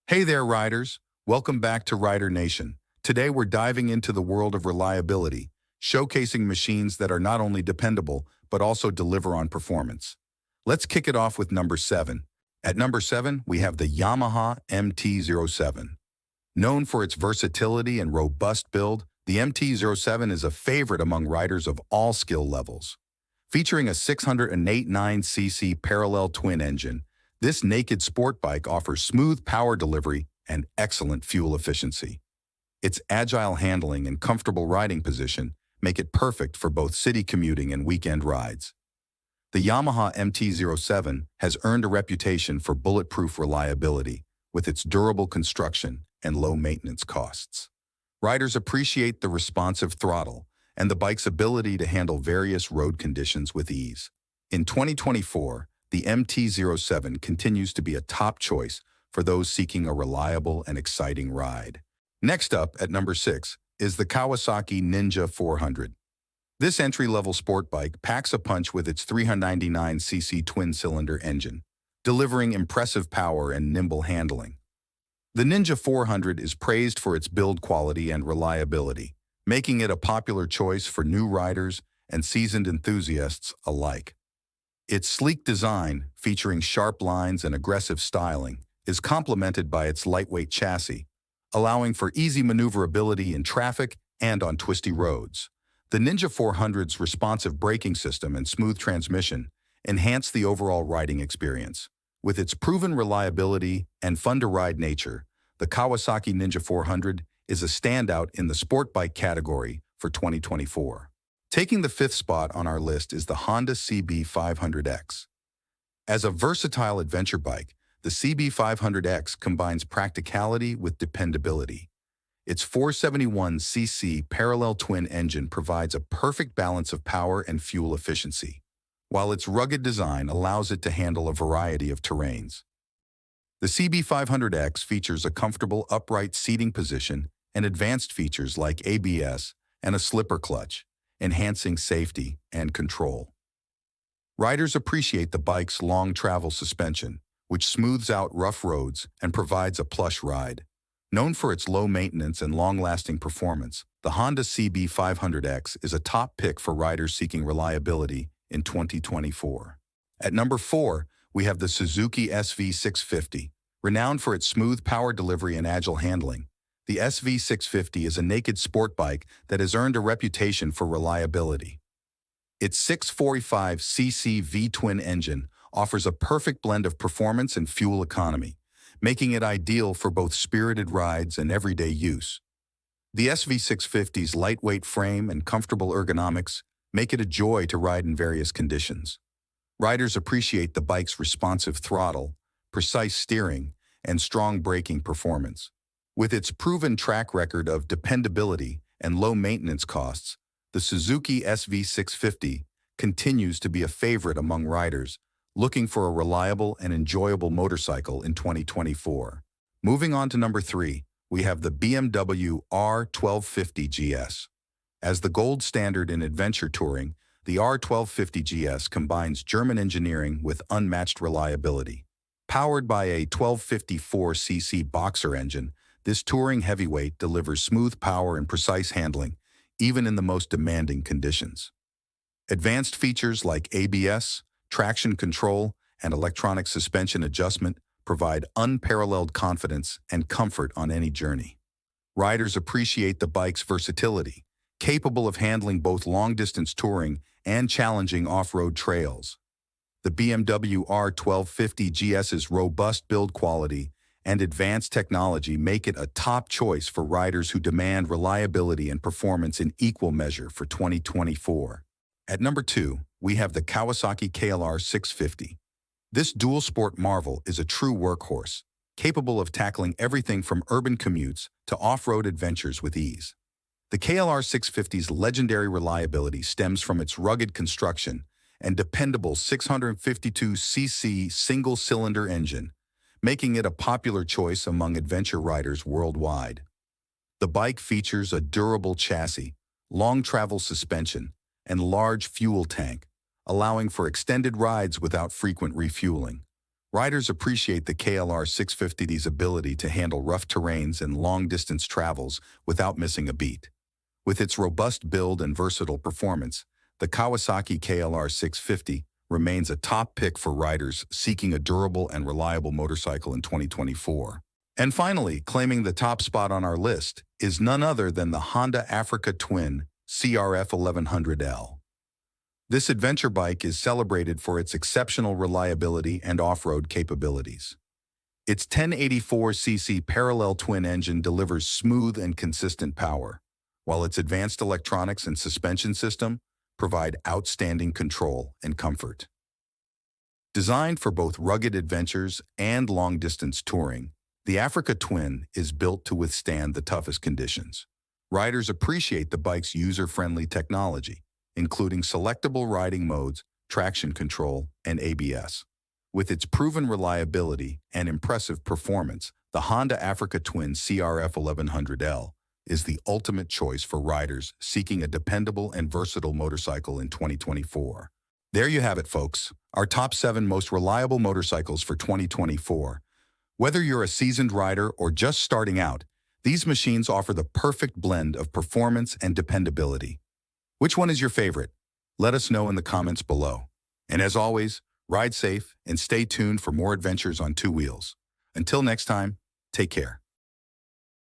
Hey there, riders. Welcome back to Rider Nation. Today we're diving into the world of reliability, showcasing machines that are not only dependable, but also deliver on performance. Let's kick it off with number 7. At number 7, we have the Yamaha MT07. Known for its versatility and robust build, the MT07 is a favorite among riders of all skill levels. Featuring a 608.9cc parallel twin engine, this naked sport bike offers smooth power delivery and excellent fuel efficiency. Its agile handling and comfortable riding position make it perfect for both city commuting and weekend rides. The Yamaha MT07 has earned a reputation for bulletproof reliability with its durable construction and low maintenance costs. Riders appreciate the responsive throttle and the bike's ability to handle various road conditions with ease. In 2024, the MT07 continues to be a top choice for those seeking a reliable and exciting ride. Next up, at number 6, is the Kawasaki Ninja 400. This entry-level sport bike packs a punch with its 399cc twin-cylinder engine, delivering impressive power and nimble handling. The Ninja 400 is praised for its build quality and reliability, making it a popular choice for new riders and seasoned enthusiasts alike. Its sleek design, featuring sharp lines and aggressive styling, is complemented by its lightweight chassis, allowing for easy maneuverability in traffic and on twisty roads. The Ninja 400's responsive braking system and smooth transmission enhance the overall riding experience. With its proven reliability and fun-to-ride nature, the Kawasaki Ninja 400 is a standout in the sport bike category for 2024. Taking the 5th spot on our list is the Honda CB500X. As a versatile adventure bike, the CB500X combines practicality with dependability. Its 471cc parallel twin engine provides a perfect balance of power and fuel efficiency, while its rugged design allows it to handle a variety of terrains. The CB500X features a comfortable upright seating position and advanced features like ABS and a slipper clutch, enhancing safety and control. Riders appreciate the bike's long travel suspension, which smooths out rough roads and provides a plush ride. Known for its low maintenance and long-lasting performance, the Honda CB500X is a top pick for riders seeking reliability in 2024. At number 4, we have the Suzuki SV650. Renowned for its smooth power delivery and agile handling, the SV650 is a naked sport bike that has earned a reputation for reliability. Its 645cc V-twin engine offers a perfect blend of performance and fuel economy, making it ideal for both spirited rides and everyday use. The SV650's lightweight frame and comfortable ergonomics make it a joy to ride in various conditions. Riders appreciate the bike's responsive throttle, precise steering, and strong braking performance. With its proven track record of dependability and low maintenance costs, the Suzuki SV650 continues to be a favorite among riders looking for a reliable and enjoyable motorcycle in 2024. Moving on to number 3, we have the BMW R1250 GS. As the gold standard in adventure touring, the R1250 GS combines German engineering with unmatched reliability. Powered by a 1254cc boxer engine, this touring heavyweight delivers smooth power and precise handling, even in the most demanding conditions. Advanced features like ABS, traction control, and electronic suspension adjustment provide unparalleled confidence and comfort on any journey. Riders appreciate the bike's versatility, capable of handling both long-distance touring and challenging off-road trails. The BMW R1250 GS's robust build quality and advanced technology make it a top choice for riders who demand reliability and performance in equal measure for 2024. At number 2, we have the Kawasaki KR 650. This dual-sport marvel is a true workhorse, capable of tackling everything from urban commutes to off-road adventures with ease. The KR 650's legendary reliability stems from its rugged construction and dependable 652cc single-cylinder engine, making it a popular choice among adventure riders worldwide. The bike features a durable chassis, long travel suspension, and large fuel tank, allowing for extended rides without frequent refueling. Riders appreciate the KLR 650's ability to handle rough terrains and long-distance travels without missing a beat. With its robust build and versatile performance, the Kawasaki KLR 650 remains a top pick for riders seeking a durable and reliable motorcycle in 2024. And finally, claiming the top spot on our list is none other than the Honda Africa Twin CRF 1100L. This adventure bike is celebrated for its exceptional reliability and off-road capabilities. Its 1084cc parallel twin engine delivers smooth and consistent power, while its advanced electronics and suspension system provide outstanding control and comfort. Designed for both rugged adventures and long-distance touring, the Africa Twin is built to withstand the toughest conditions. Riders appreciate the bike's user-friendly technology, including selectable riding modes, traction control, and ABS. With its proven reliability and impressive performance, the Honda Africa Twin CRF 1100L is the ultimate choice for riders seeking a dependable and versatile motorcycle in 2024. There you have it, folks, our top 7 most reliable motorcycles for 2024. Whether you're a seasoned rider or just starting out, these machines offer the perfect blend of performance and dependability. Which one is your favorite? Let us know in the comments below. And as always, ride safe and stay tuned for more adventures on two wheels. Until next time, take care.